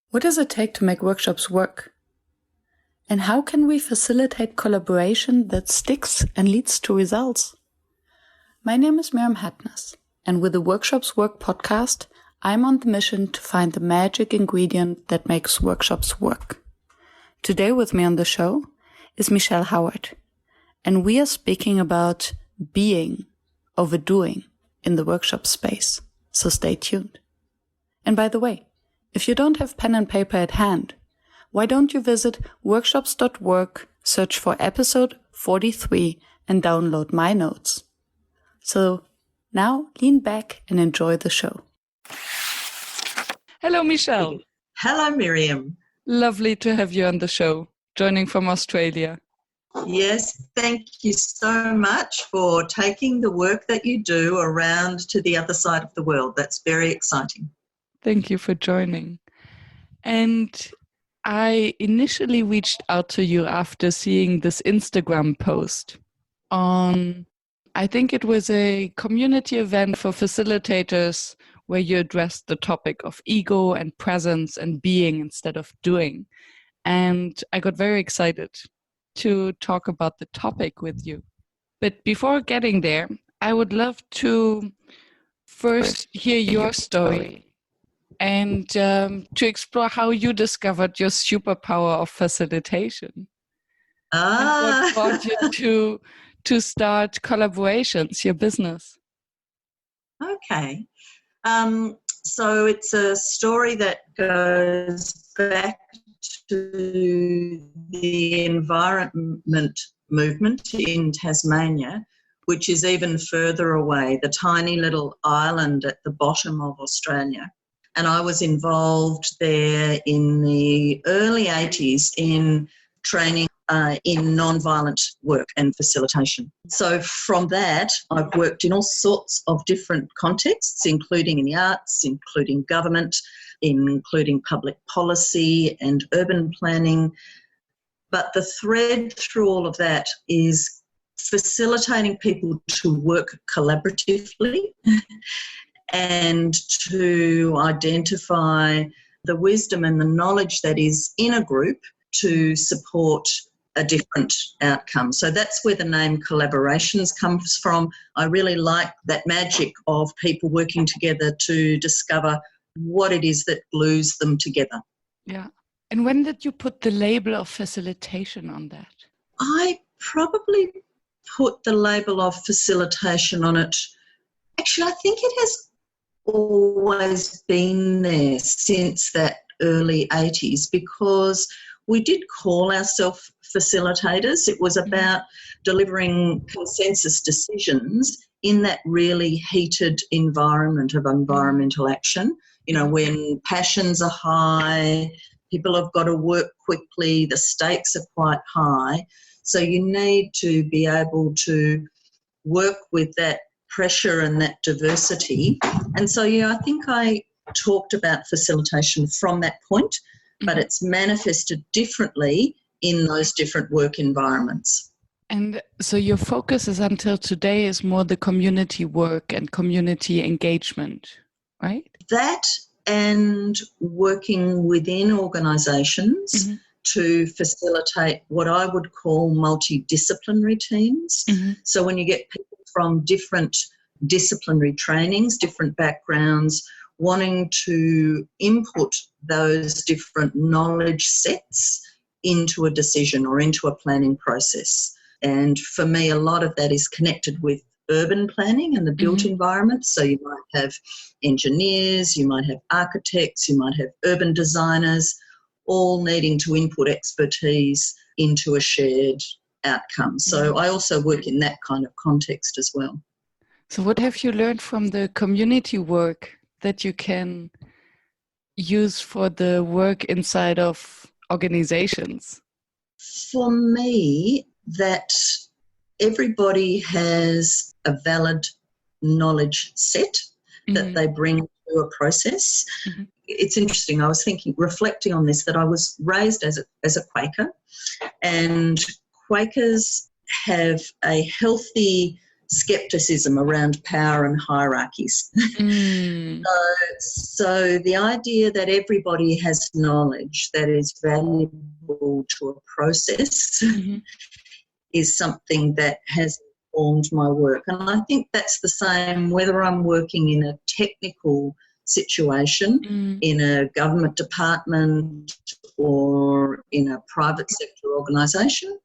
What does it take to make workshops work? And how can we facilitate collaboration that sticks and leads to results? My name is Miriam Hatness, and with the Workshops Work podcast, I'm on the mission to find the magic ingredient that makes workshops work. Today with me on the show is Michelle Howard, and we are speaking about being over doing in the workshop space, so stay tuned. And by the way, if you don't have pen and paper at hand, why don't you visit workshops.work, search for episode 43 and download my notes. So now lean back and enjoy the show. Hello, Michelle. Hello, Miriam. Lovely to have you on the show, joining from Australia. Yes, thank you so much for taking the work that you do around to the other side of the world. That's very exciting. Thank you for joining. And I initially reached out to you after seeing this Instagram post on, I think it was a community event for facilitators where you addressed the topic of ego and presence and being instead of doing. And I got very excited to talk about the topic with you. But before getting there, I would love to first hear your story and to explore how you discovered your superpower of facilitation. And what brought you to start collaborations, your business? Okay. So it's a story that goes back to the environment movement in Tasmania, which is even further away, the tiny little island at the bottom of Australia. And I was involved there in the early 80s in training in non-violent work and facilitation. So from that, I've worked in all sorts of different contexts, including in the arts, including government, including public policy and urban planning. But the thread through all of that is facilitating people to work collaboratively and to identify the wisdom and the knowledge that is in a group to support a different outcome. So that's where the name collaborations comes from. I really like that magic of people working together to discover what it is that glues them together. Yeah. And when did you put the label of facilitation on that? I probably put the label of facilitation on it. Actually, I think it has always been there since that early 80s because we did call ourselves facilitators. It was about delivering consensus decisions in that really heated environment of environmental action. You know, when passions are high, people have got to work quickly, the stakes are quite high. So you need to be able to work with that pressure and that diversity. And so, yeah, I think I talked about facilitation from that point, but it's manifested differently in those different work environments. And so your focus is until today is more the community work and community engagement, right? That and working within organisations to facilitate what I would call multidisciplinary teams. So when you get people from different disciplinary trainings, different backgrounds, wanting to input those different knowledge sets into a decision or into a planning process. And for me, a lot of that is connected with urban planning and the built environment. So you might have engineers, you might have architects, you might have urban designers, all needing to input expertise into a shared outcome. So I also work in that kind of context as well. So what have you learned from the community work that you can use for the work inside of organizations? For me, that everybody has a valid knowledge set that they bring to a process. It's interesting. I was reflecting on this, that I was raised as a Quaker, and Quakers have a healthy skepticism around power and hierarchies. Mm. So the idea that everybody has knowledge that is valuable to a process is something that has informed my work. And I think that's the same whether I'm working in a technical situation, in a government department or in a private sector organisation,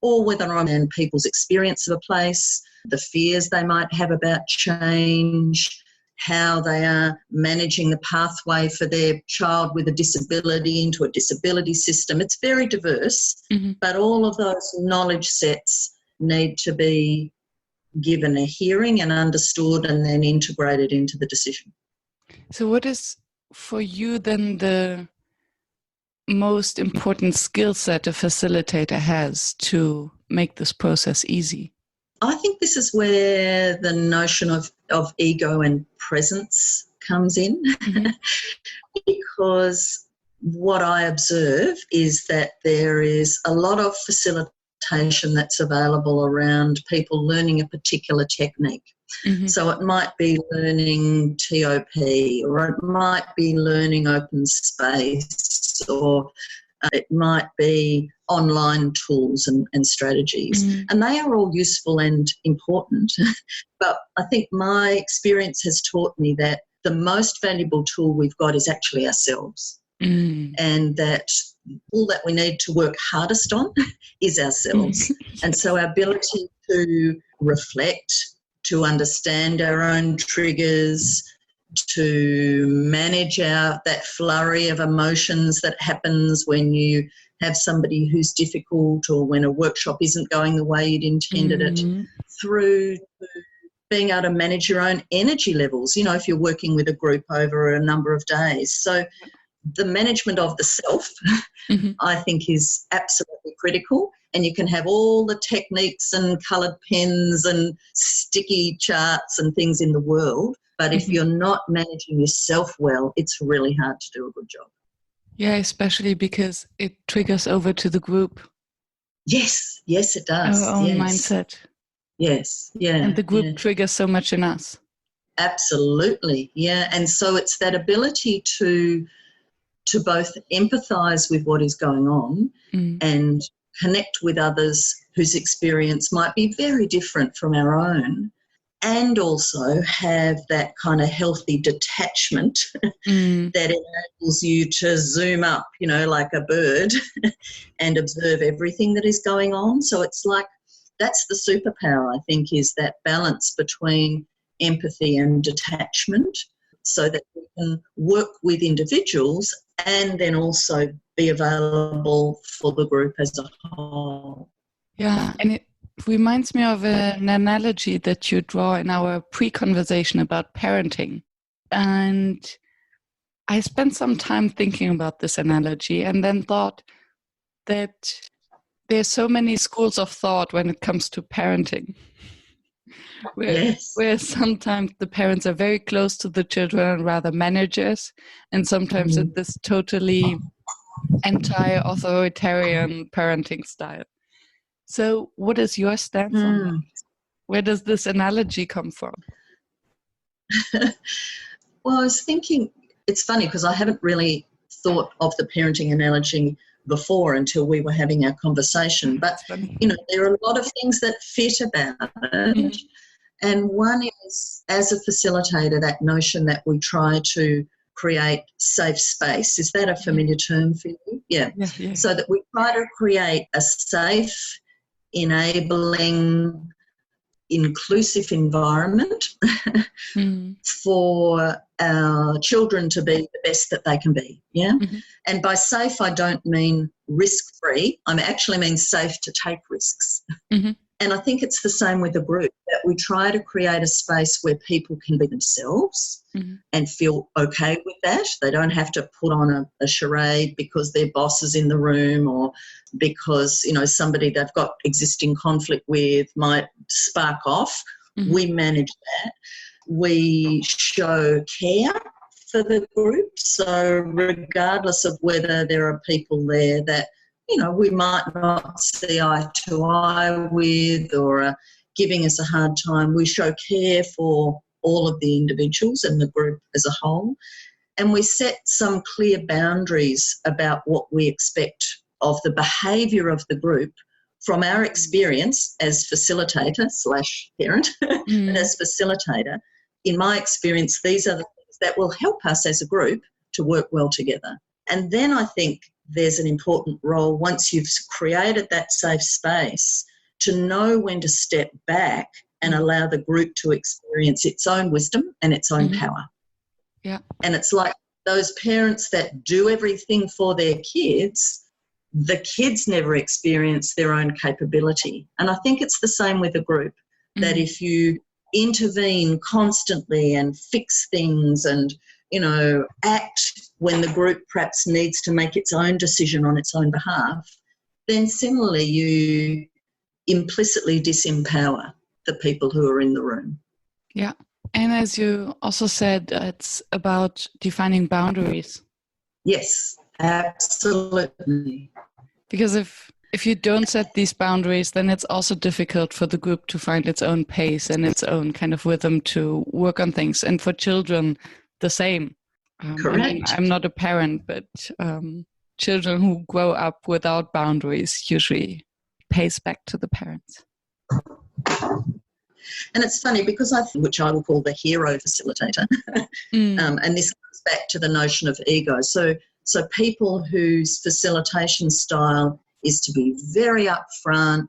or whether I'm in people's experience of a place, the fears they might have about change, how they are managing the pathway for their child with a disability into a disability system. It's very diverse, but all of those knowledge sets need to be given a hearing and understood and then integrated into the decision. So what is for you then the most important skill set a facilitator has to make this process easy? I think this is where the notion of ego and presence comes in, because what I observe is that there is a lot of facilitation that's available around people learning a particular technique. So it might be learning TOP, or it might be learning open space, or it might be online tools and strategies. And they are all useful and important. But I think my experience has taught me that the most valuable tool we've got is actually ourselves. And that all that we need to work hardest on is ourselves. And so our ability to reflect, to understand our own triggers, to manage that flurry of emotions that happens when you have somebody who's difficult or when a workshop isn't going the way you'd intended it, through being able to manage your own energy levels, you know, if you're working with a group over a number of days. So the management of the self, I think, is absolutely critical. And you can have all the techniques and coloured pens and sticky charts and things in the world, but if you're not managing yourself well, it's really hard to do a good job. Yeah, especially because it triggers over to the group. Yes, it does. Our own mindset. Yes, yeah. And the group triggers so much in us. Absolutely, yeah. And so it's that ability to both empathise with what is going on and connect with others whose experience might be very different from our own, and also have that kind of healthy detachment that enables you to zoom up, you know, like a bird and observe everything that is going on. So it's like that's the superpower, I think, is that balance between empathy and detachment, so that we can work with individuals and then also be available for the group as a whole. Yeah, and it reminds me of an analogy that you draw in our pre-conversation about parenting. And I spent some time thinking about this analogy and then thought that there's so many schools of thought when it comes to parenting. Where sometimes the parents are very close to the children and rather managers, and sometimes it's this totally anti-authoritarian parenting style. So what is your stance on that? Where does this analogy come from? Well, I was thinking, it's funny because I haven't really thought of the parenting analogy before until we were having our conversation. But, you know, there are a lot of things that fit about it. And one is, as a facilitator, that notion that we try to create safe space. Is that a familiar term for you? Yeah. So that we try to create a safe, enabling, inclusive environment for our children to be the best that they can be. Yeah. And by safe, I don't mean risk-free. I actually mean safe to take risks. And I think it's the same with the group, that we try to create a space where people can be themselves and feel okay with that. They don't have to put on a charade because their boss is in the room, or because, you know, somebody they've got existing conflict with might spark off. We manage that. We show care for the group. So regardless of whether there are people there that, you know, we might not see eye to eye with, or giving us a hard time. We show care for all of the individuals and the group as a whole. And we set some clear boundaries about what we expect of the behaviour of the group from our experience as facilitator / parent and as facilitator. In my experience, these are the things that will help us as a group to work well together. And then I think there's an important role, once you've created that safe space, to know when to step back and allow the group to experience its own wisdom and its own power. Yeah. And it's like those parents that do everything for their kids, the kids never experience their own capability. And I think it's the same with a group, that if you intervene constantly and fix things and, you know, act when the group perhaps needs to make its own decision on its own behalf, then similarly you implicitly disempower the people who are in the room. Yeah. And as you also said, it's about defining boundaries. Yes, absolutely. Because if you don't set these boundaries, then it's also difficult for the group to find its own pace and its own kind of rhythm to work on things. And for children, the same. Correct. I mean, I'm not a parent, but children who grow up without boundaries usually pays back to the parents. And it's funny because which I will call the hero facilitator, and this comes back to the notion of ego. So people whose facilitation style is to be very upfront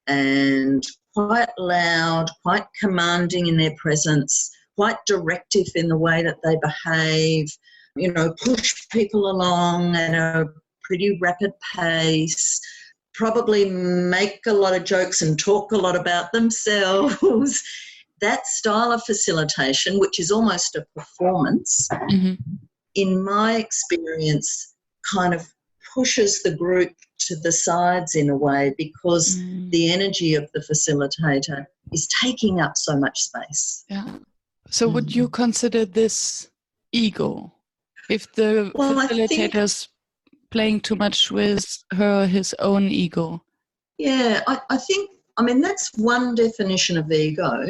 and quite loud, quite commanding in their presence, quite directive in the way that they behave, you know, push people along at a pretty rapid pace, probably make a lot of jokes and talk a lot about themselves. That style of facilitation, which is almost a performance, in my experience, kind of pushes the group to the sides in a way, because the energy of the facilitator is taking up so much space. Yeah. So would you consider this ego? If the facilitator's playing too much with her or his own ego? Yeah, I think, I mean, that's one definition of ego.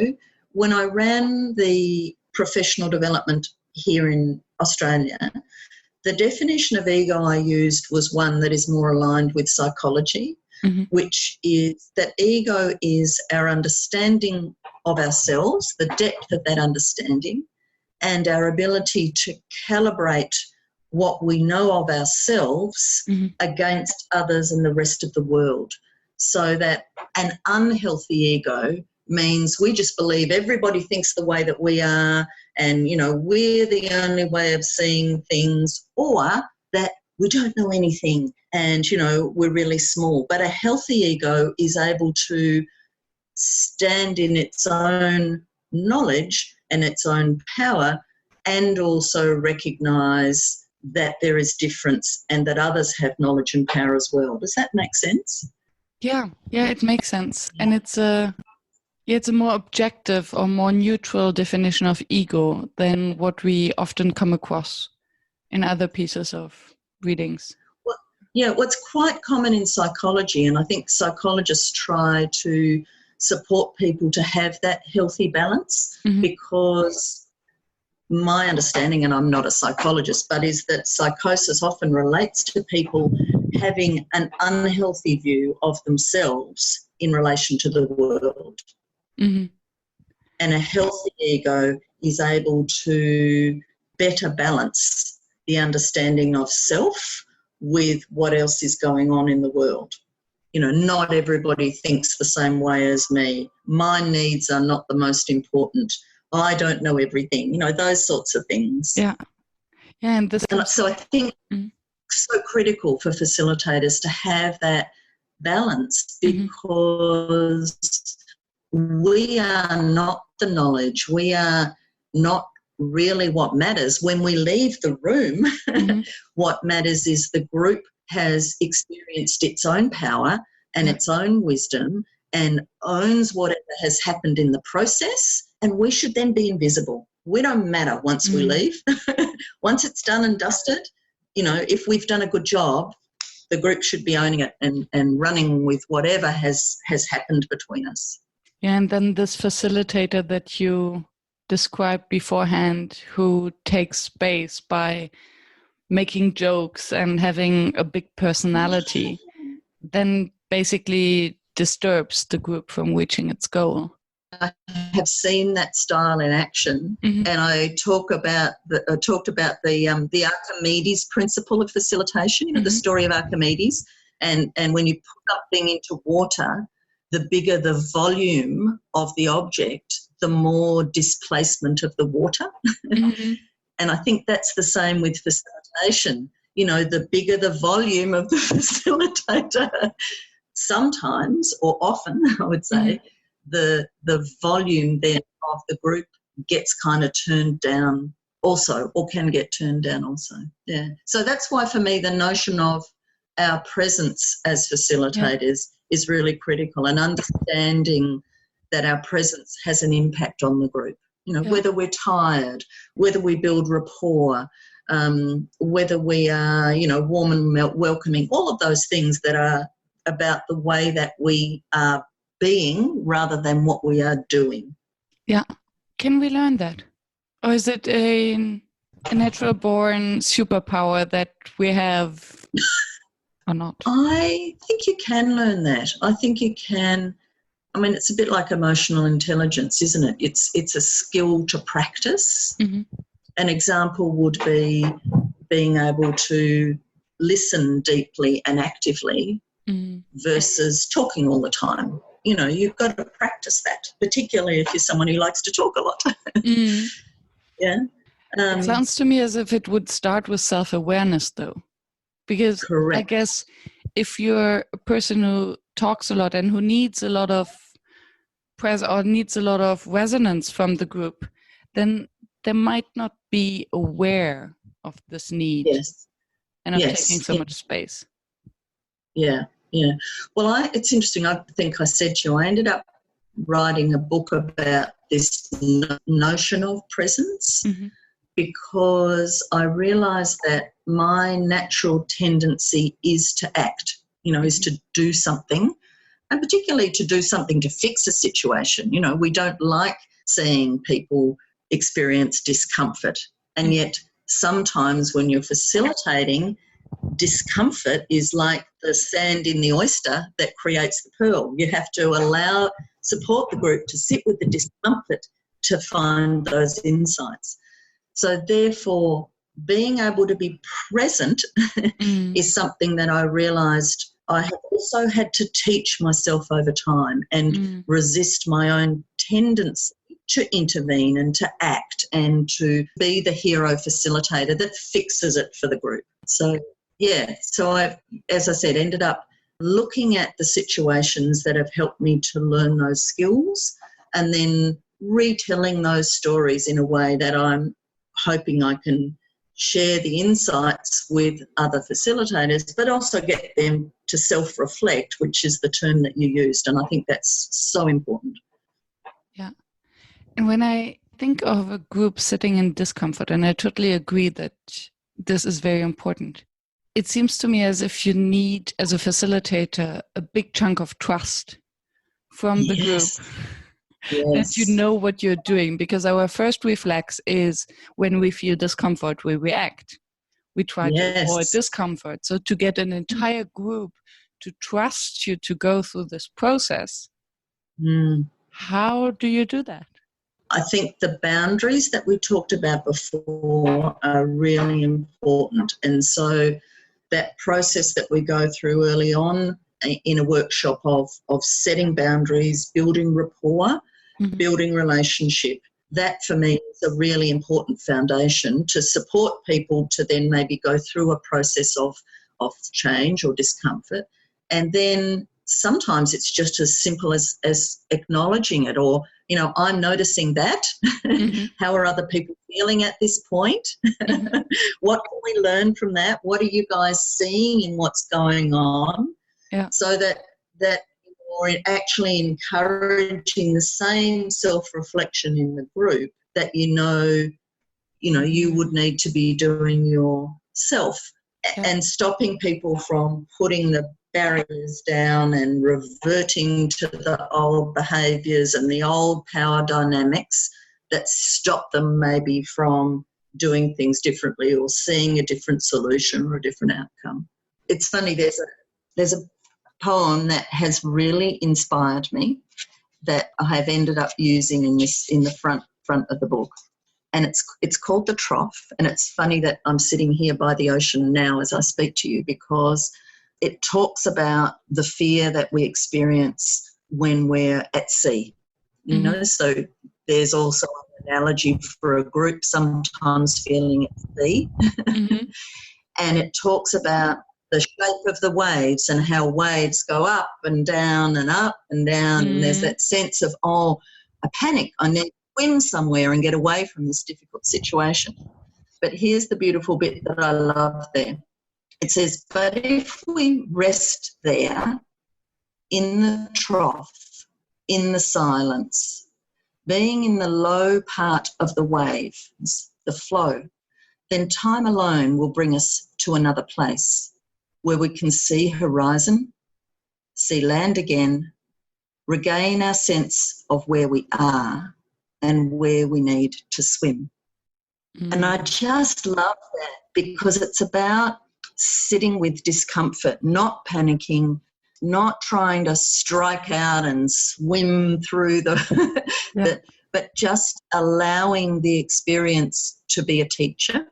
When I ran the professional development here in Australia, the definition of ego I used was one that is more aligned with psychology, which is that ego is our understanding of ourselves, the depth of that understanding, and our ability to calibrate what we know of ourselves against others and the rest of the world. So that an unhealthy ego means we just believe everybody thinks the way that we are, and, you know, we're the only way of seeing things, or that we don't know anything and, you know, we're really small. But a healthy ego is able to stand in its own knowledge and its own power, and also recognise that there is difference and that others have knowledge and power as well. Does that make sense? Yeah, it makes sense. And it's a more objective or more neutral definition of ego than what we often come across in other pieces of readings. Well, yeah, what's quite common in psychology, and I think psychologists try to support people to have that healthy balance, because my understanding, and I'm not a psychologist, but is that psychosis often relates to people having an unhealthy view of themselves in relation to the world. And a healthy ego is able to better balance the understanding of self with what else is going on in the world. You know, not everybody thinks the same way as me. My needs are not the most important. I don't know everything, you know, those sorts of things. Yeah. And so I think it's so critical for facilitators to have that balance, because we are not the knowledge. We are not really what matters. When we leave the room, what matters is the group has experienced its own power and its own wisdom and owns whatever has happened in the process, and we should then be invisible. We don't matter once we leave. Once it's done and dusted, you know, if we've done a good job, the group should be owning it and running with whatever has happened between us. And then this facilitator that you described beforehand, who takes space by making jokes and having a big personality, then basically disturbs the group from reaching its goal. I have seen that style in action, and I talked about the Archimedes principle of facilitation. You know, the story of Archimedes, and when you put something into water, the bigger the volume of the object, the more displacement of the water. And I think that's the same with facilitation. You know, the bigger the volume of the facilitator, sometimes or often, I would say, the volume then of the group gets kind of turned down also, or can get turned down also. Yeah. So that's why for me the notion of our presence as facilitators is really critical, and understanding that our presence has an impact on the group. You know, whether we're tired, whether we build rapport, whether we are, you know, warm and welcoming, all of those things that are about the way that we are being rather than what we are doing. Yeah. Can we learn that? Or is it a natural born superpower that we have or not? I think you can learn that. I think you can. I mean, it's a bit like emotional intelligence, isn't it? It's a skill to practice. An example would be being able to listen deeply and actively versus talking all the time. You know, you've got to practice that, particularly if you're someone who likes to talk a lot. Yeah. It sounds to me as if it would start with self-awareness, though. Because I guess if you're a person who talks a lot and who needs a lot of needs a lot of resonance from the group, then they might not be aware of this need and of taking so much space. Yeah. Well, it's interesting. I think I said to you, I ended up writing a book about this notion of presence because I realised that my natural tendency is to act, you know, is to do something, and particularly to do something to fix a situation. You know, we don't like seeing people experience discomfort, and yet sometimes when you're facilitating, discomfort is like the sand in the oyster that creates the pearl. You have to support the group to sit with the discomfort to find those insights. So therefore, being able to be present is something that I realised I have also had to teach myself over time and resist my own tendency to intervene and to act and to be the hero facilitator that fixes it for the group. So, so I, as I said, ended up looking at the situations that have helped me to learn those skills and then retelling those stories in a way that I'm hoping I can share the insights with other facilitators, but also get them to self-reflect, which is the term that you used. And I think that's so important. Yeah. And when I think of a group sitting in discomfort, and I totally agree that this is very important, it seems to me as if you need, as a facilitator, a big chunk of trust from the group. That you know what you're doing, because our first reflex is when we feel discomfort, we react. We try to avoid discomfort. So to get an entire group to trust you to go through this process, how do you do that? I think the boundaries that we talked about before are really important. And so that process that we go through early on in a workshop of setting boundaries, building rapport, building relationship, that for me is a really important foundation to support people to then maybe go through a process of change or discomfort. And then sometimes it's just as simple as acknowledging it, or, you know, I'm noticing that. How are other people feeling at this point? What can we learn from that? What are you guys seeing in what's going on? So that you're actually encouraging the same self-reflection in the group that you know you would need to be doing yourself, and stopping people from putting the barriers down and reverting to the old behaviours and the old power dynamics that stop them maybe from doing things differently or seeing a different solution or a different outcome. It's funny, there's a poem that has really inspired me that I have ended up using in the front of the book. And it's called The Trough. And it's funny that I'm sitting here by the ocean now as I speak to you, because it talks about the fear that we experience when we're at sea. You know, so there's also an analogy for a group sometimes feeling at sea. And it talks about the shape of the waves and how waves go up and down and up and down. And there's that sense of, a panic. I need to swim somewhere and get away from this difficult situation. But here's the beautiful bit that I love there. It says, but if we rest there in the trough, in the silence, being in the low part of the waves, the flow, then time alone will bring us to another place where we can see horizon, see land again, regain our sense of where we are and where we need to swim. And I just love that, because it's about sitting with discomfort, not panicking, not trying to strike out and swim through but just allowing the experience to be a teacher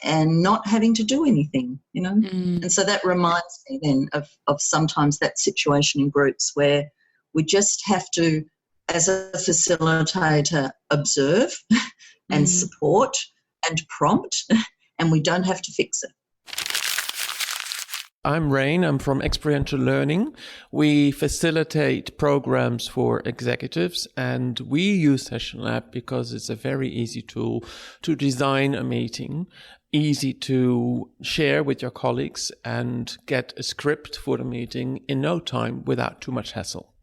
and not having to do anything, you know. And so that reminds me then of sometimes that situation in groups where we just have to, as a facilitator, observe and support and prompt, and we don't have to fix it. I'm Rain. I'm from Experiential Learning. We facilitate programs for executives, and we use Session Lab because it's a very easy tool to design a meeting, easy to share with your colleagues and get a script for the meeting in no time without too much hassle.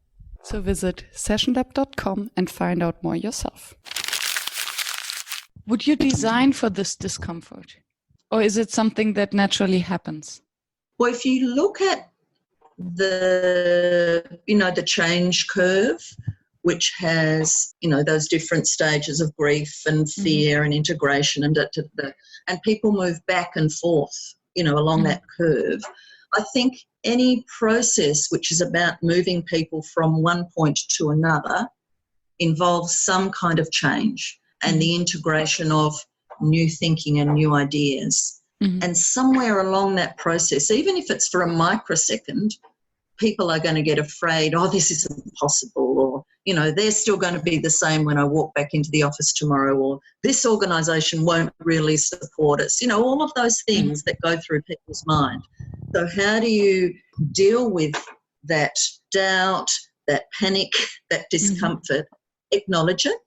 So visit sessionlab.com and find out more yourself. Would you design for this discomfort? Or is it something that naturally happens? Well, if you look at the change curve, which has, those different stages of grief and fear and integration and people move back and forth, along that curve. I think any process which is about moving people from one point to another involves some kind of change and the integration of new thinking and new ideas. And somewhere along that process, even if it's for a microsecond, people are going to get afraid, this isn't possible, or, they're still going to be the same when I walk back into the office tomorrow, or this organisation won't really support us. All of those things that go through people's mind. So how do you deal with that doubt, that panic, that discomfort, acknowledge it,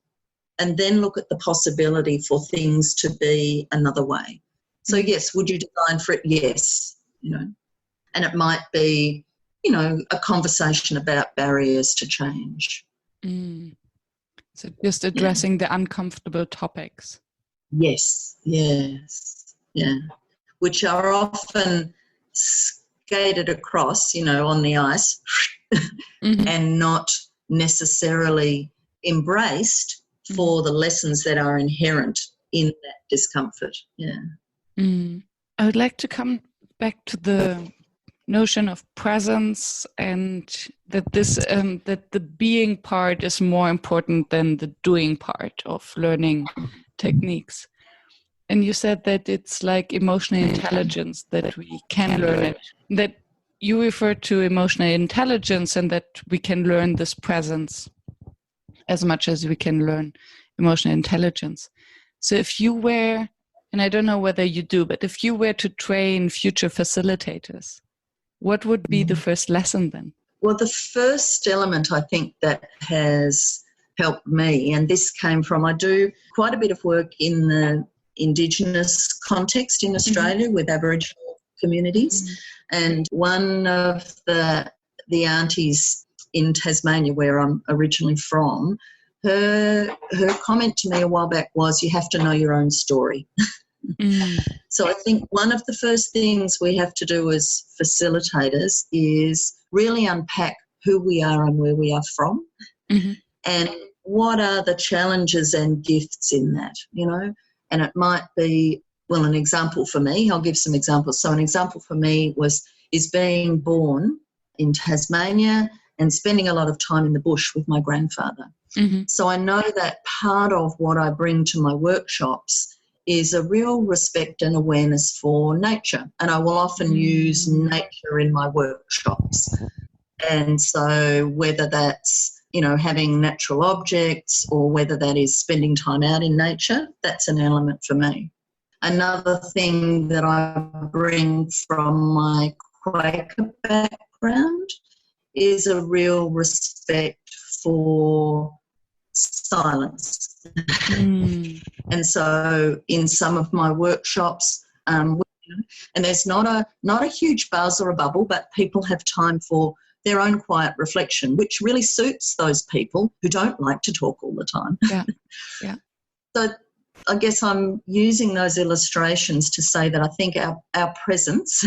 and then look at the possibility for things to be another way? So, yes, would you design for it? Yes, and it might be, a conversation about barriers to change. So just addressing the uncomfortable topics. Yes, which are often skated across, on the ice and not necessarily embraced for the lessons that are inherent in that discomfort. I would like to come back to the notion of presence, and that that the being part is more important than the doing part of learning techniques. And you said that it's like emotional intelligence, that we can learn it. That you refer to emotional intelligence, and that we can learn this presence as much as we can learn emotional intelligence. So if you were, and I don't know whether you do, but if you were to train future facilitators, what would be the first lesson then? Well, the first element I think that has helped me, and this came from, I do quite a bit of work in the Indigenous context in Australia with Aboriginal communities, and one of the aunties in Tasmania, where I'm originally from, her comment to me a while back was, you have to know your own story. So I think one of the first things we have to do as facilitators is really unpack who we are and where we are from, and what are the challenges and gifts in that, you know. And it might be, well, an example for me, I'll give some examples. So an example for me is being born in Tasmania and spending a lot of time in the bush with my grandfather. So I know that part of what I bring to my workshops is a real respect and awareness for nature. And I will often use nature in my workshops. And so whether that's, you know, having natural objects or whether that is spending time out in nature, that's an element for me. Another thing that I bring from my Quaker background is a real respect for silence. And so in some of my workshops, and there's not a huge buzz or a bubble, but people have time for their own quiet reflection, which really suits those people who don't like to talk all the time. Yeah. So I guess I'm using those illustrations to say that I think our presence,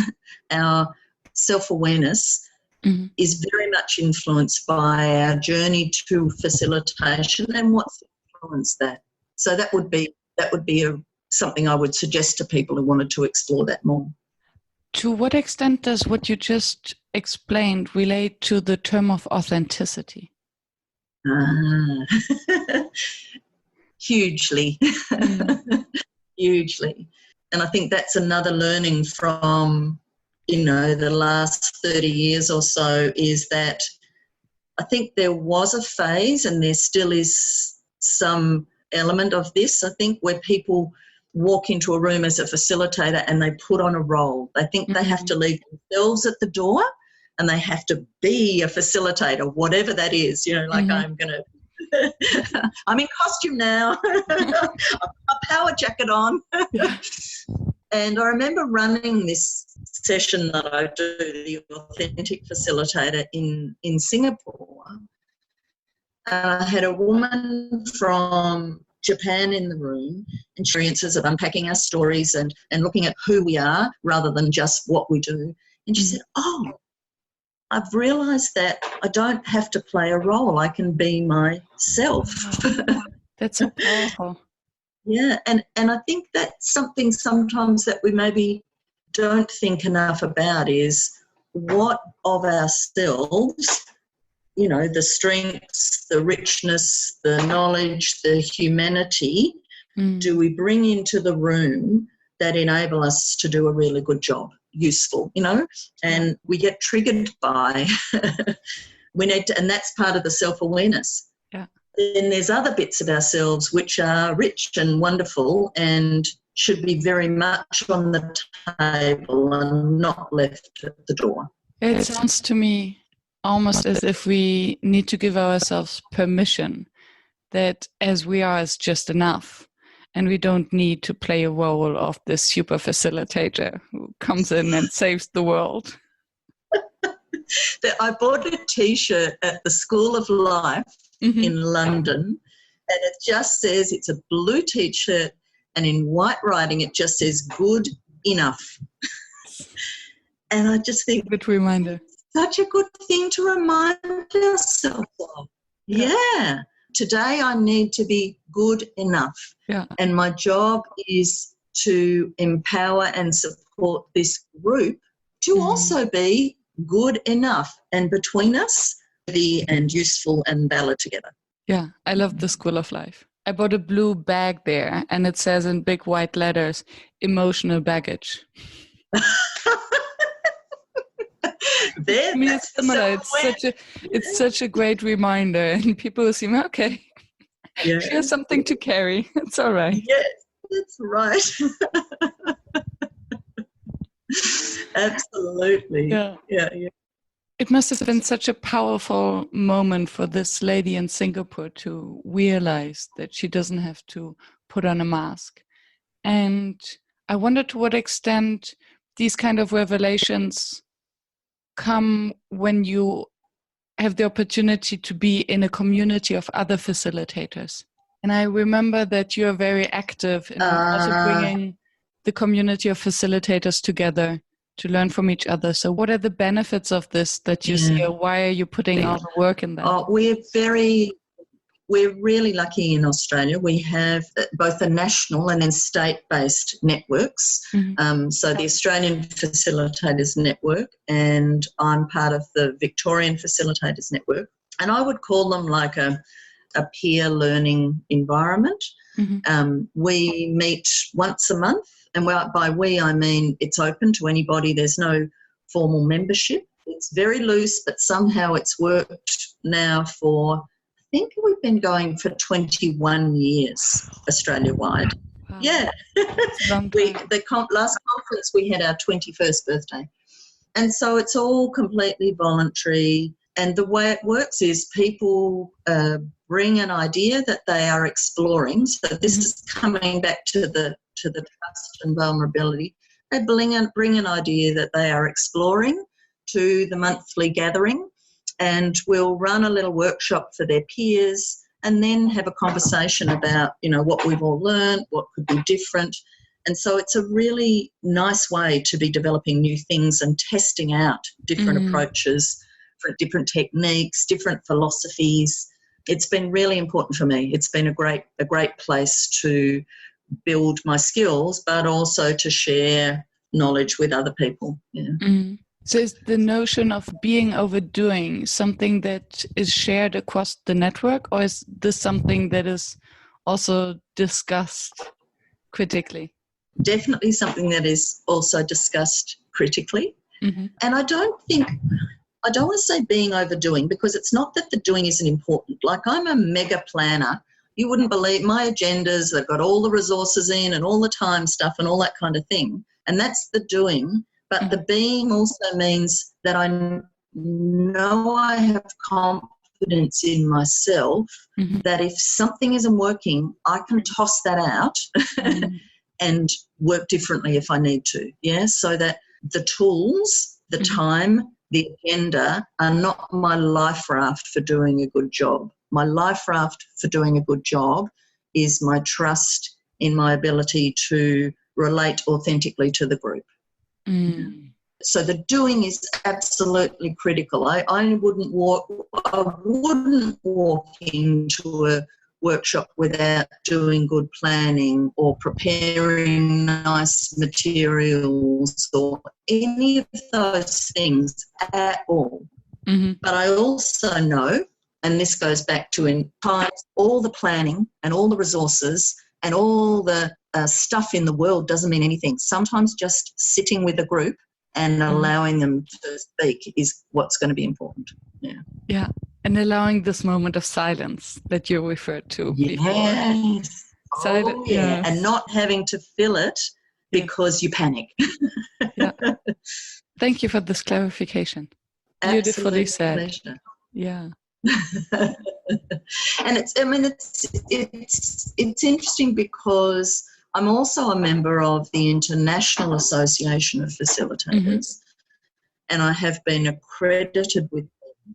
our self-awareness is very much influenced by our journey to facilitation and what's influenced that. So that would be something I would suggest to people who wanted to explore that more. To what extent does what you just explained relate to the term of authenticity? Hugely. Hugely. And I think that's another learning from, you know, the last 30 years or so, is that I think there was a phase, and there still is some element of this, I think, where people walk into a room as a facilitator and they put on a role. They think they have to leave themselves at the door and they have to be a facilitator, whatever that is, you know, like I'm in costume now, a power jacket on. And I remember running this session that I do, the Authentic Facilitator, in Singapore. I had a woman from Japan in the room, experiences of unpacking our stories and looking at who we are rather than just what we do. And she said, I've realised that I don't have to play a role. I can be myself. That's so powerful. Yeah, and I think that's something sometimes that we maybe don't think enough about, is what of ourselves, you know, the strengths, the richness, the knowledge, the humanity, do we bring into the room that enable us to do a really good job, useful, you know? And we get triggered by, we need to, and that's part of the self-awareness. Yeah. Then there's other bits of ourselves which are rich and wonderful and should be very much on the table and not left at the door. It sounds to me almost as if we need to give ourselves permission that as we are is just enough, and we don't need to play a role of this super facilitator who comes in and saves the world. I bought a T-shirt at the School of Life in London, and it just says, it's a blue T-shirt, and in white writing it just says good enough. And I just think, good reminder. Such a good thing to remind ourselves of. Yeah. Today I need to be good enough. Yeah. And my job is to empower and support this group to also be good enough, and between us, be and useful and valid together. Yeah, I love the School of Life. I bought a blue bag there, and it says in big white letters, emotional baggage. There, I mean, it's similar. It's such a great reminder, and people seem okay. Yeah. She has something to carry. It's all right. Yes, that's right. Absolutely. Yeah. Yeah. It must have been such a powerful moment for this lady in Singapore to realize that she doesn't have to put on a mask. And I wonder to what extent these kind of revelations come when you have the opportunity to be in a community of other facilitators. And I remember that you're very active in also bringing the community of facilitators together to learn from each other. So what are the benefits of this that you see, or why are you putting all the work in that? Oh, we're really lucky in Australia. We have both the national and then state-based networks. So the Australian Facilitators Network, and I'm part of the Victorian Facilitators Network. And I would call them like a peer learning environment. We meet once a month, and by we I mean it's open to anybody. There's no formal membership. It's very loose, but somehow it's worked now for, I think we've been going for 21 years Australia-wide. Wow. Yeah. Last conference we had our 21st birthday. And so it's all completely voluntary. And the way it works is people bring an idea that they are exploring. So this is coming back to the trust and vulnerability. They bring an idea that they are exploring to the monthly gathering, and we'll run a little workshop for their peers and then have a conversation about, what we've all learned, what could be different. And so it's a really nice way to be developing new things and testing out different approaches, for different techniques, different philosophies. It's been really important for me. It's been a great place to build my skills, but also to share knowledge with other people. Yeah. So is the notion of being overdoing something that is shared across the network, or is this something that is also discussed critically? Definitely something that is also discussed critically. And I don't want to say being overdoing, because it's not that the doing isn't important. Like, I'm a mega planner. You wouldn't believe my agendas. They've got all the resources in and all the time stuff and all that kind of thing. And that's the doing. But the being also means that I know I have confidence in myself, that if something isn't working, I can toss that out and work differently if I need to. Yeah, so that the tools, the time, the agenda are not my life raft for doing a good job. My life raft for doing a good job is my trust in my ability to relate authentically to the group. So the doing is absolutely critical. I wouldn't walk into a workshop without doing good planning or preparing nice materials or any of those things at all. But I also know, and this goes back to in times, all the planning and all the resources and all the stuff in the world doesn't mean anything. Sometimes just sitting with a group and allowing them to speak is what's going to be important. Yeah. And allowing this moment of silence that you referred to before. Yes. Yes. And not having to fill it because you panic. Thank you for this clarification. Beautifully said. Pleasure. Yeah. And it's interesting because I'm also a member of the International Association of Facilitators, and I have been accredited with them.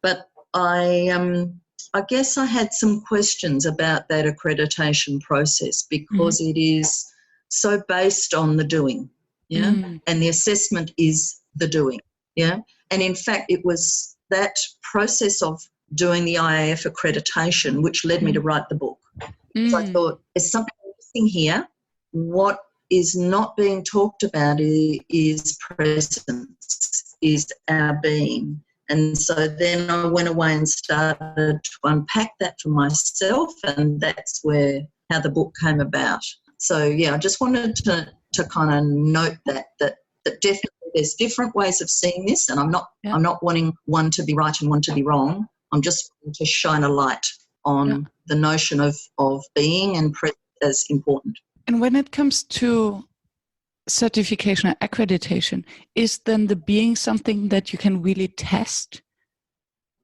But I guess I had some questions about that accreditation process, because it is so based on the doing, and the assessment is the doing, and in fact it was that process of doing the IAF accreditation which led me to write the book. So I thought, there's something interesting here. What is not being talked about is presence, is our being. And so then I went away and started to unpack that for myself, and that's how the book came about. So, I just wanted to kind of note that definitely there's different ways of seeing this, and I'm not wanting one to be right and one to be wrong. I'm just wanting to shine a light on the notion of being and presence as important. And when it comes to certification or accreditation, is then the being something that you can really test,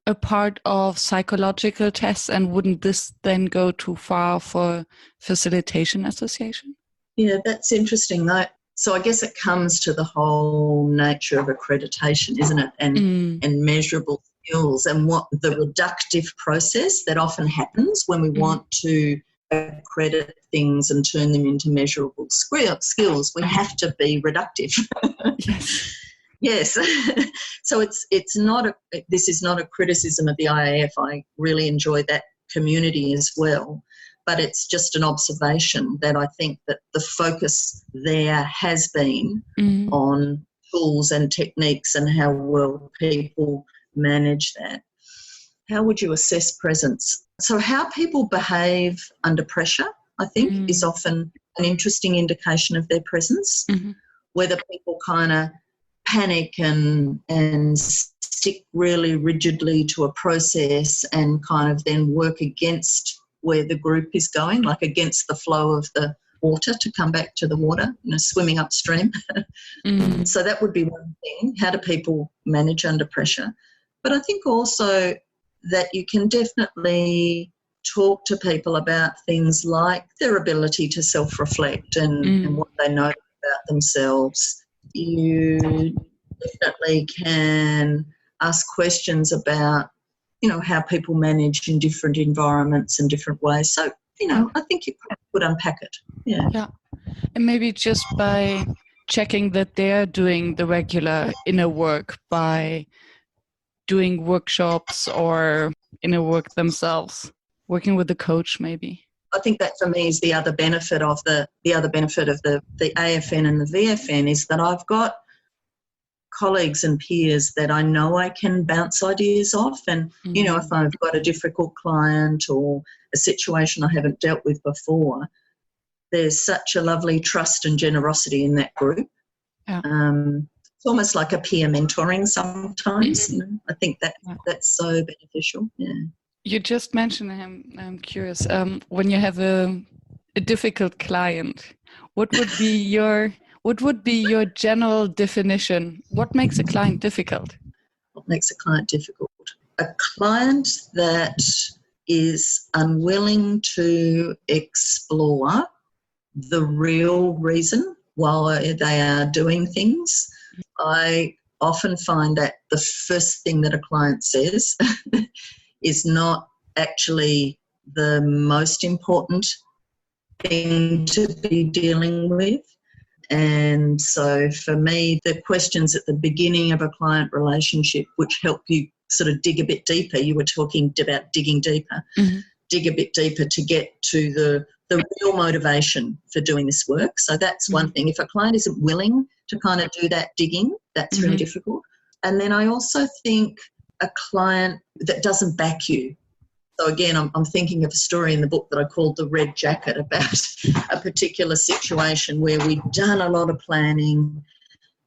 a part of psychological tests, and wouldn't this then go too far for facilitation association? Yeah, that's interesting. So I guess it comes to the whole nature of accreditation, isn't it? And measurable skills, and what the reductive process that often happens when we want to accredit things and turn them into measurable skills. We have to be reductive. Yes. Yes. So this is not a criticism of the IAF. I really enjoy that community as well. But it's just an observation that I think that the focus there has been on tools and techniques and how well people manage that. How would you assess presence? So how people behave under pressure, I think, is often an interesting indication of their presence. Whether people kind of panic and stick really rigidly to a process and kind of then work against where the group is going, like against the flow of the water to come back to the water, swimming upstream. So that would be one thing. How do people manage under pressure? But I think also that you can definitely talk to people about things like their ability to self-reflect and what they know about themselves. You definitely can ask questions about, how people manage in different environments and different ways. So, I think you could unpack it. Yeah. And maybe just by checking that they're doing the regular inner work by doing workshops or inner work themselves, working with the coach maybe. I think that for me is the other benefit of the AFN and the VFN is that I've got colleagues and peers that I know I can bounce ideas off, and if I've got a difficult client or a situation I haven't dealt with before, there's such a lovely trust and generosity in that group. It's almost like a peer mentoring sometimes. I think that's so beneficial. You just mentioned him. I'm curious, when you have a difficult client, what would be your general definition? What makes a client difficult? What makes a client difficult? A client that is unwilling to explore the real reason while they are doing things. I often find that the first thing that a client says is not actually the most important thing to be dealing with. And so for me, the questions at the beginning of a client relationship, which help you sort of dig a bit deeper, you were talking about digging deeper, dig a bit deeper to get to the real motivation for doing this work. So that's one thing. If a client isn't willing to kind of do that digging, that's really difficult. And then I also think a client that doesn't back you. So again, I'm thinking of a story in the book that I called The Red Jacket, about a particular situation where we'd done a lot of planning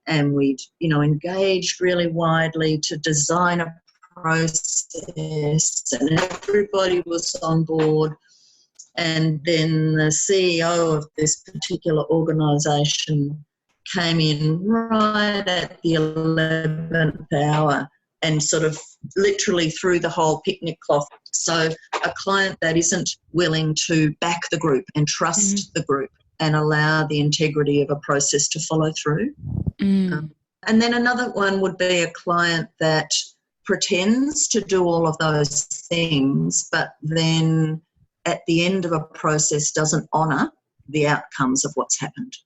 and we'd, engaged really widely to design a process and everybody was on board. And then the CEO of this particular organisation came in right at the 11th hour and sort of literally threw the whole picnic cloth. So a client that isn't willing to back the group and trust the group and allow the integrity of a process to follow through. And then another one would be a client that pretends to do all of those things, but then at the end of a process doesn't honour the outcomes of what's happened.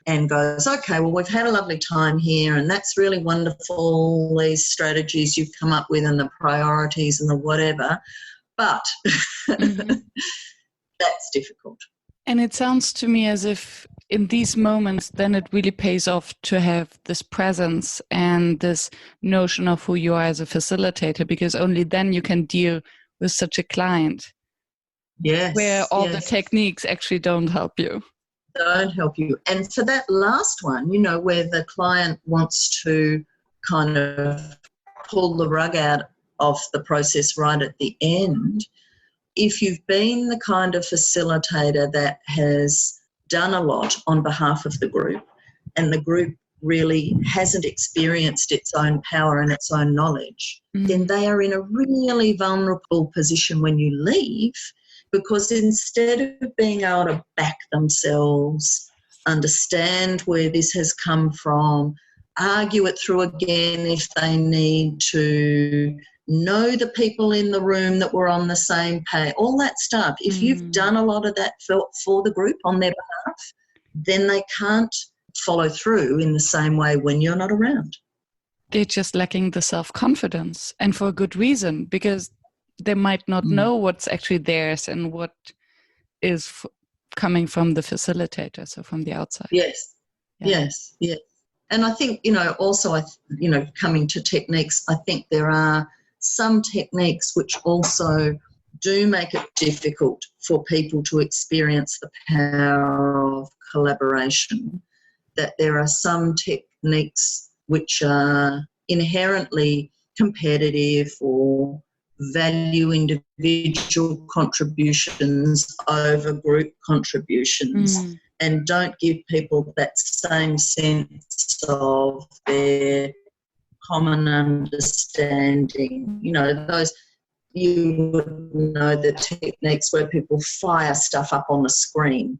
And goes, okay, well, we've had a lovely time here and that's really wonderful, these strategies you've come up with and the priorities and the whatever, but that's difficult. And it sounds to me as if in these moments, then it really pays off to have this presence and this notion of who you are as a facilitator, because only then you can deal with such a client. Yes. Where all the techniques actually don't help you. Don't help you. And for that last one, where the client wants to kind of pull the rug out of the process right at the end, if you've been the kind of facilitator that has done a lot on behalf of the group and the group really hasn't experienced its own power and its own knowledge, then they are in a really vulnerable position when you leave. Because instead of being able to back themselves, understand where this has come from, argue it through again if they need to, know the people in the room that were on the same page, all that stuff. If you've done a lot of that for the group on their behalf, then they can't follow through in the same way when you're not around. They're just lacking the self-confidence, and for a good reason, because they might not know what's actually theirs and what is coming from the facilitator, so from the outside. Yes, yes. And I think, also, coming to techniques, I think there are some techniques which also do make it difficult for people to experience the power of collaboration, that there are some techniques which are inherently competitive or value individual contributions over group contributions and don't give people that same sense of their common understanding. You would know the techniques where people fire stuff up on the screen.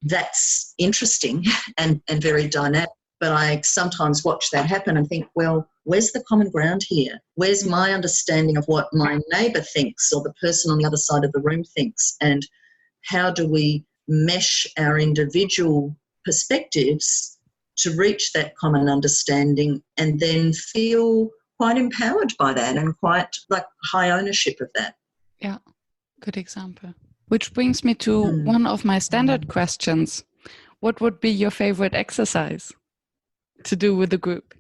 That's interesting and very dynamic. But I sometimes watch that happen and think, well, where's the common ground here? Where's my understanding of what my neighbour thinks or the person on the other side of the room thinks? And how do we mesh our individual perspectives to reach that common understanding and then feel quite empowered by that and quite like high ownership of that? Yeah, good example. Which brings me to one of my standard questions. What would be your favorite exercise to do with the group?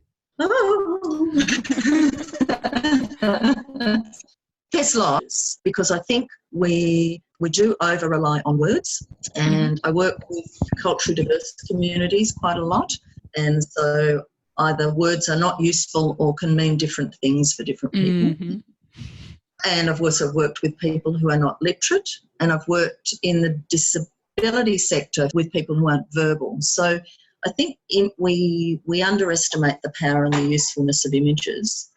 There's lots, because I think we do over-rely on words, and I work with culturally diverse communities quite a lot, and so either words are not useful or can mean different things for different people. And I've also worked with people who are not literate, and I've worked in the disability sector with people who aren't verbal. So I think we underestimate the power and the usefulness of images.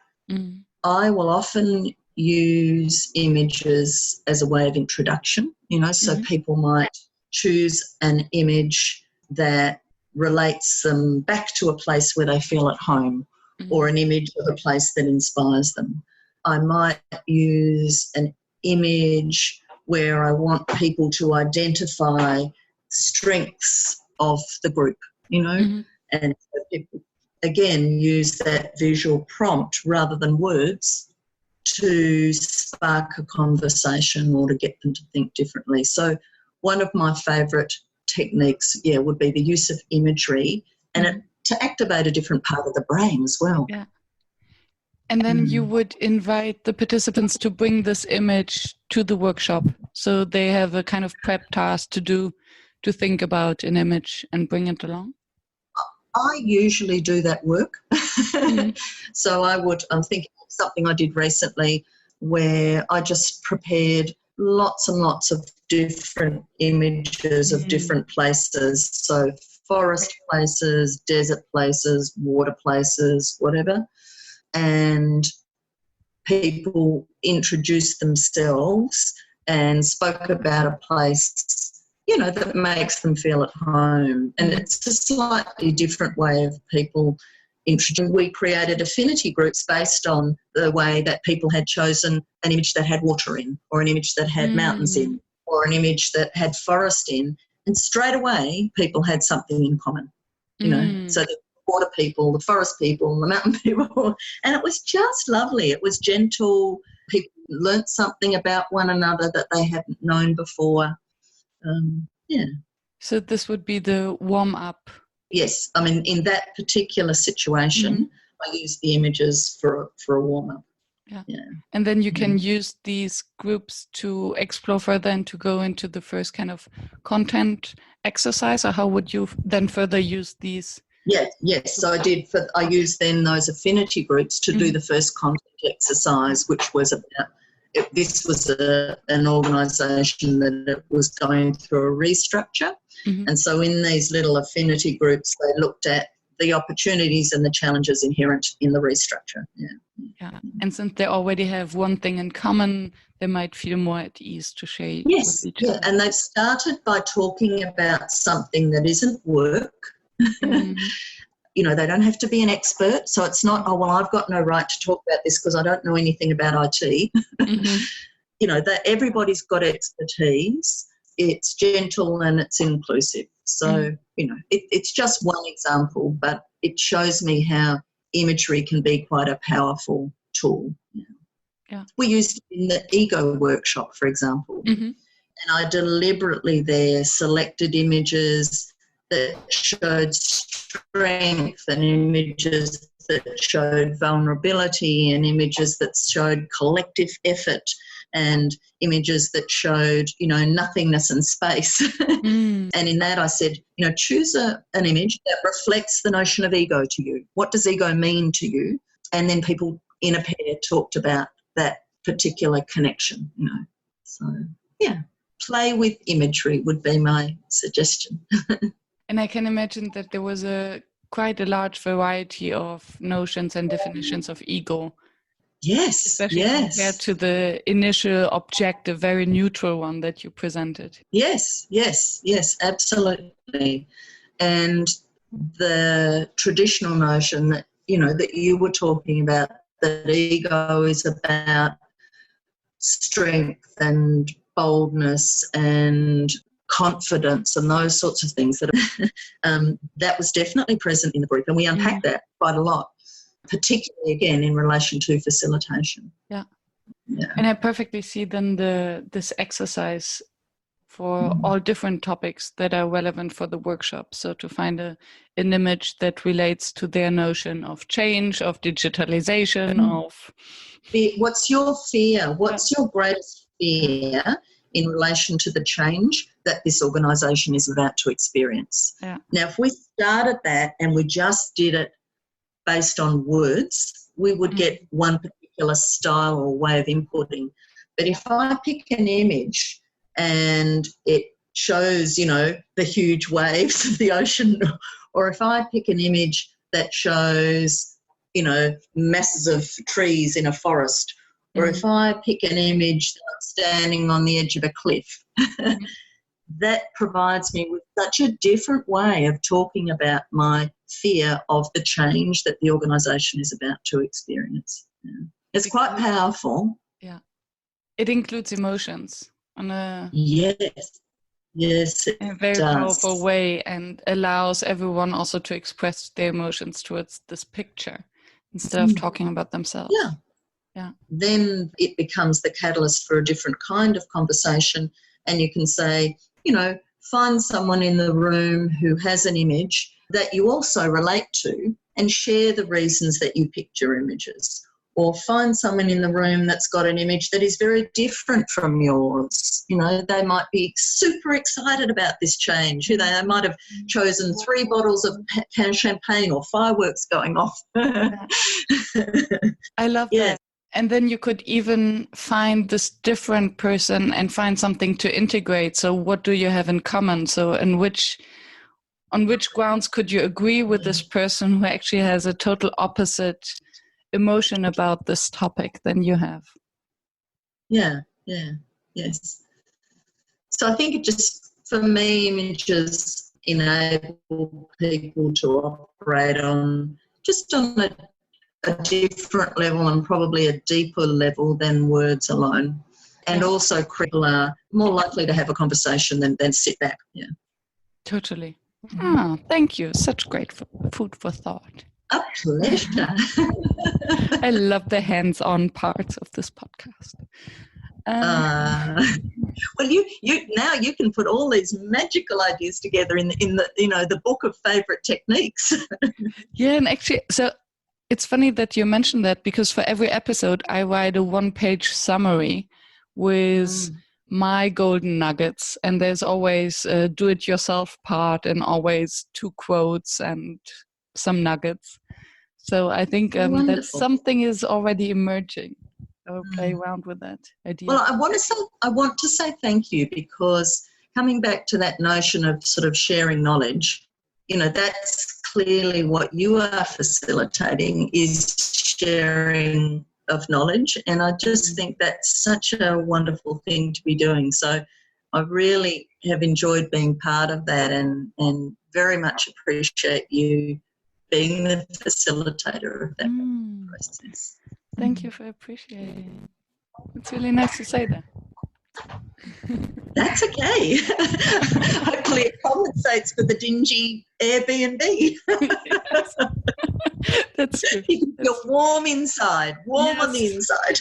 I will often use images as a way of introduction, so people might choose an image that relates them back to a place where they feel at home, or an image of a place that inspires them. I might use an image where I want people to identify strengths of the group, and so people, again, use that visual prompt rather than words to spark a conversation or to get them to think differently. So one of my favourite techniques, would be the use of imagery and to activate a different part of the brain as well. Yeah. And then you would invite the participants to bring this image to the workshop. So they have a kind of prep task to do, to think about an image and bring it along. I usually do that work. So I'm thinking of something I did recently where I just prepared lots and lots of different images of different places. So forest places, desert places, water places, whatever. And people introduced themselves and spoke about a place, that makes them feel at home. And it's a slightly different way of people introducing. We created affinity groups based on the way that people had chosen an image that had water in, or an image that had mountains in, or an image that had forest in. And straight away, people had something in common, so the water people, the forest people, the mountain people. And it was just lovely. It was gentle. People learnt something about one another that they hadn't known before. So this would be the warm-up. Yes. I mean, in that particular situation, I use the images for a warm-up. Yeah. And then you can use these groups to explore further and to go into the first kind of content exercise, or how would you then further use these? Yes. So I used then those affinity groups to do the first content exercise, which was about, this was an organisation that was going through a restructure. And so in these little affinity groups, they looked at the opportunities and the challenges inherent in the restructure. Yeah. And since they already have one thing in common, they might feel more at ease to share with each other. And they've started by talking about something that isn't work. they don't have to be an expert. So it's not, oh, well, I've got no right to talk about this because I don't know anything about IT. Mm-hmm. That everybody's got expertise. It's gentle and it's inclusive. So, it's just one example, but it shows me how imagery can be quite a powerful tool. Yeah. We used it in the ego workshop, for example, and I deliberately there selected images that showed strength and images that showed vulnerability and images that showed collective effort and images that showed, nothingness and space. And in that I said, choose an image that reflects the notion of ego to you. What does ego mean to you? And then people in a pair talked about that particular connection, So, play with imagery would be my suggestion. And I can imagine that there was quite a large variety of notions and definitions of ego. Yes, especially compared to the initial objective, very neutral one that you presented. Yes, absolutely. And the traditional notion that, that you were talking about, that ego is about strength and boldness and confidence and those sorts of things, that was definitely present in the brief, and we unpacked that quite a lot, particularly again in relation to facilitation. Yeah. And I perfectly see then this exercise for all different topics that are relevant for the workshop. So to find an image that relates to their notion of change, of digitalization, of... What's your fear? What's your greatest fear in relation to the change that this organisation is about to experience? Yeah. Now, if we started that and we just did it based on words, we would get one particular style or way of inputting. But if I pick an image and it shows, the huge waves of the ocean, or if I pick an image that shows, masses of trees in a forest, or if I pick an image that's standing on the edge of a cliff, that provides me with such a different way of talking about my fear of the change that the organisation is about to experience. Yeah. It's quite powerful. Yeah. It includes emotions in a very powerful way, and allows everyone also to express their emotions towards this picture instead of talking about themselves. Yeah. Then it becomes the catalyst for a different kind of conversation, and you can say, find someone in the room who has an image that you also relate to and share the reasons that you picked your images. Or find someone in the room that's got an image that is very different from yours. They might be super excited about this change. They might have chosen 3 bottles of champagne or fireworks going off. I love that. And then you could even find this different person and find something to integrate. So what do you have in common? So on which grounds could you agree with this person who actually has a total opposite emotion about this topic than you have? Yes. So I think it just, for me, images enable people to operate on a different level and probably a deeper level than words alone. And also people are more likely to have a conversation than sit back. Yeah. Totally. Oh, thank you. Such great food for thought. A pleasure. I love the hands-on parts of this podcast. Well, you now you can put all these magical ideas together in the book of favourite techniques. Yeah, and actually, so it's funny that you mentioned that, because for every episode I write a 1-page summary with my golden nuggets, and there's always a do-it-yourself part and always 2 quotes and some nuggets. So I think that something is already emerging. I'll play around with that idea. Well, I want to say thank you, because coming back to that notion of sort of sharing knowledge, that's clearly what you are facilitating, is sharing of knowledge, and I just think that's such a wonderful thing to be doing. So I really have enjoyed being part of that, and very much appreciate you being the facilitator of that process. Thank you for appreciating. It's really nice to say that. That's okay. Hopefully it compensates for the dingy Airbnb. Yes. That's true. You're warm inside, warm on the inside.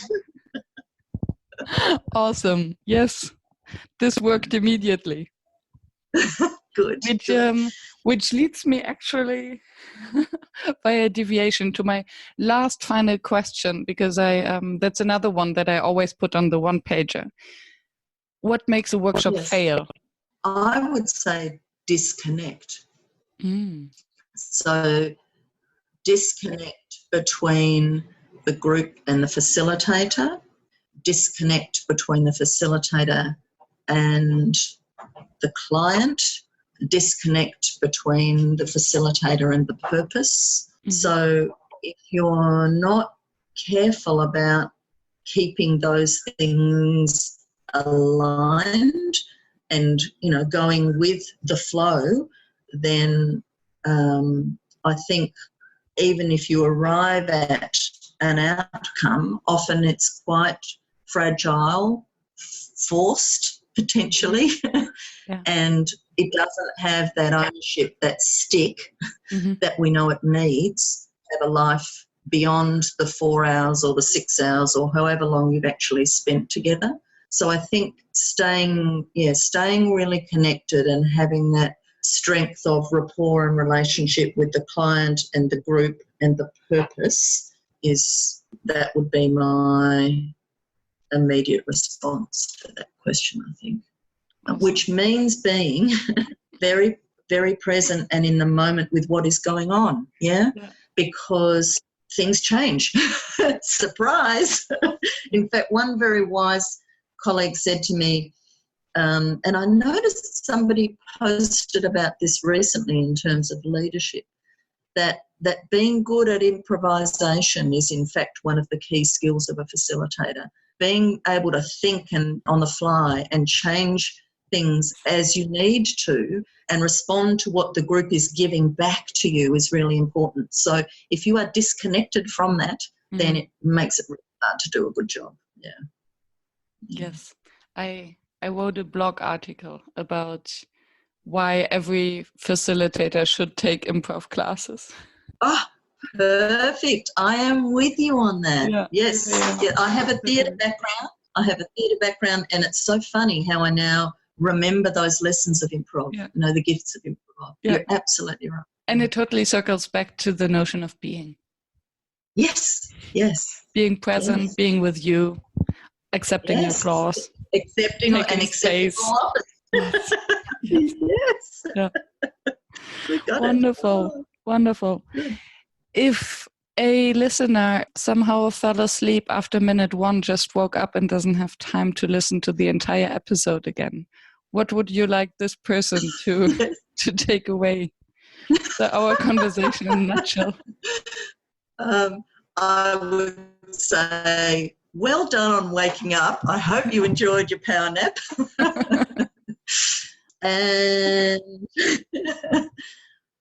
Awesome. Yes. This worked immediately. Good. Which leads me actually by a deviation to my last final question, because that's another one that I always put on the one pager. What makes a workshop fail? I would say disconnect. So disconnect between the group and the facilitator, disconnect between the facilitator and the client, disconnect between the facilitator and the purpose. So if you're not careful about keeping those things aligned and, going with the flow, then I think even if you arrive at an outcome, often it's quite fragile, forced potentially, and it doesn't have that ownership, that stick that we know it needs to have a life beyond the 4 hours or the 6 hours or however long you've actually spent together. So I think staying really connected and having that strength of rapport and relationship with the client and the group and the purpose that would be my immediate response to that question, I think. Awesome. Which means being very, very present and in the moment with what is going on, because things change. Surprise. In fact, one very wise colleague said to me, and I noticed somebody posted about this recently in terms of leadership, that being good at improvisation is in fact one of the key skills of a facilitator. Being able to think and on the fly and change things as you need to and respond to what the group is giving back to you is really important. So if you are disconnected from that, then it makes it really hard to do a good job. Yeah. Yes. I wrote a blog article about why every facilitator should take improv classes. Oh, perfect. I am with you on that. Yeah. Yes. Yeah, I have a theatre background. And it's so funny how I now remember those lessons of improv, the gifts of improv. Yeah. You're absolutely right. And it totally circles back to the notion of being. Yes. Being present, being with you, accepting your flaws. Accepting space. Yes. Yeah. Wonderful. If a listener somehow fell asleep after minute 1, just woke up and doesn't have time to listen to the entire episode again, what would you like this person to take away? Our conversation in a nutshell. I would say, well done on waking up. I hope you enjoyed your power nap. And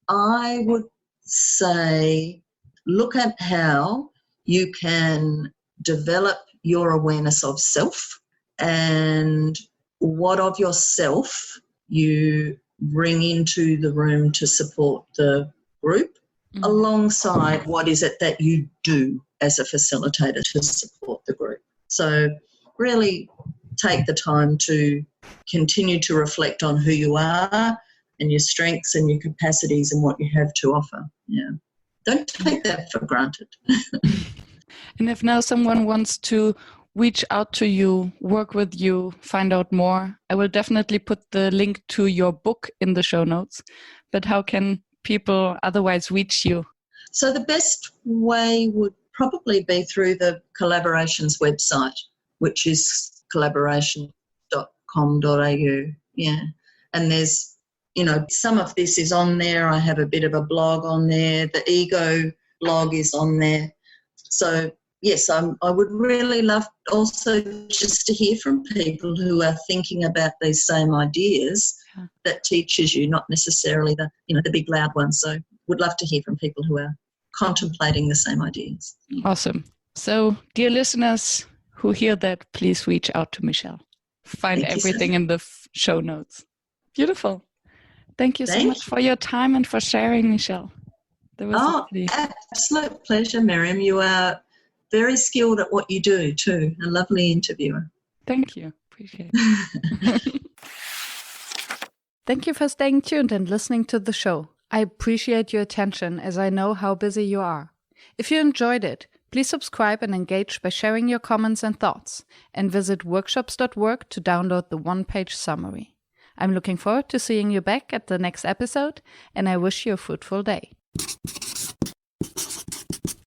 I would say, look at how you can develop your awareness of self and what of yourself you bring into the room to support the group, alongside what is it that you do as a facilitator to support the group. So really take the time to continue to reflect on who you are and your strengths and your capacities and what you have to offer. Yeah. Don't take that for granted. And if now someone wants to reach out to you, work with you, find out more, I will definitely put the link to your book in the show notes. But how can people otherwise reach you? So the best way would probably be through the Collaborations website, which is collaboration.com.au. Yeah. And there's, some of this is on there. I have a bit of a blog on there. The ego blog is on there. So, yes, I would really love also just to hear from people who are thinking about these same ideas that teaches you, not necessarily the big loud ones. So would love to hear from people who are contemplating the same ideas. Awesome. So, dear listeners who hear that, please reach out to Michelle. Find everything in the show notes. Beautiful. Thank you so much for your time and for sharing, Michelle. That was absolute pleasure, Miriam. You are very skilled at what you do too. A lovely interviewer. Thank you. Appreciate it. Thank you for staying tuned and listening to the show. I appreciate your attention as I know how busy you are. If you enjoyed it, please subscribe and engage by sharing your comments and thoughts, and visit workshops.work to download the one-page summary. I'm looking forward to seeing you back at the next episode, and I wish you a fruitful day.